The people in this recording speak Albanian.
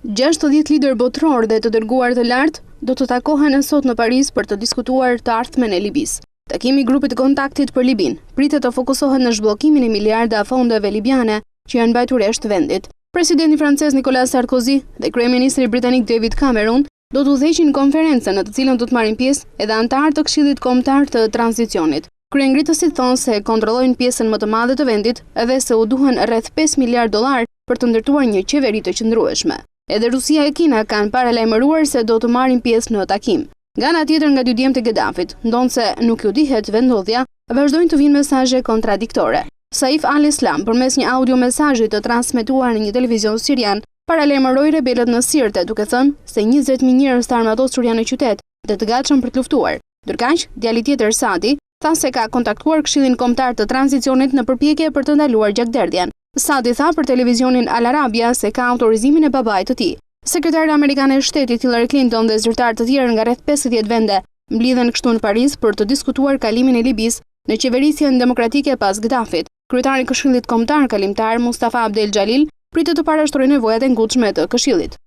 60 lider botror dhe të dërguar të lartë do të takohen sot në Paris për të diskutuar të ardhmen e Libisë. Takimi i grupit të kontaktit për Libin pritet të fokusohet në zhbllokimin e miliarda fondeve libiane që janë mbajtur jashtë vendit. Presidenti francez Nicolas Sarkozy dhe kryeministri britanik David Cameron do të udhëheqin konferencën në të cilën do të marrin pjesë edhe anëtarë të Këshillit Kombëtar të Tranzicionit. Kryengritësit thonë se kontrollojnë pjesën më të madhe të vendit edhe se u duhen rreth 5 miliard dollar për të ndërtuar një qeveri të qëndrueshme. Edhe Rusia e Kina kanë paralajmëruar se do të marrin pjesë në takim. Nga ana tjetër, nga dy djemtë e Gaddafit, ndonse nuk ju dihet vendodhja, vazhdojnë të vinë mesazhe kontradiktore. Saif al-Islam, përmes një audio mesazhi të transmetuar në një televizion sirian, paralajmëroi rebelët në Sirte, duke thënë se 20.000 njerëz të armatosur janë në qytet dhe të gatshëm për të luftuar. Ndërkaq, djali tjetër Sadi tha se ka kontaktuar Këshillin Kombëtar të Tranzicionit në përpjekje për të ndaluar gjakderdhjen. Sadi tha për televizionin Al Arabia se ka autorizimin e babait të tij. Sekretari amerikane e shtetit Hillary Clinton dhe zyrtarë të tjerë nga rreth 50 vende mblidhen kështu në Paris për të diskutuar kalimin e Libisë në qeverisjen demokratike pas Gaddafit. Kryetari i Këshillit Kombëtar Kalimtar Mustafa Abdel Xhalil pritet të parashtrojë nevojat e ngutshme të Këshillit.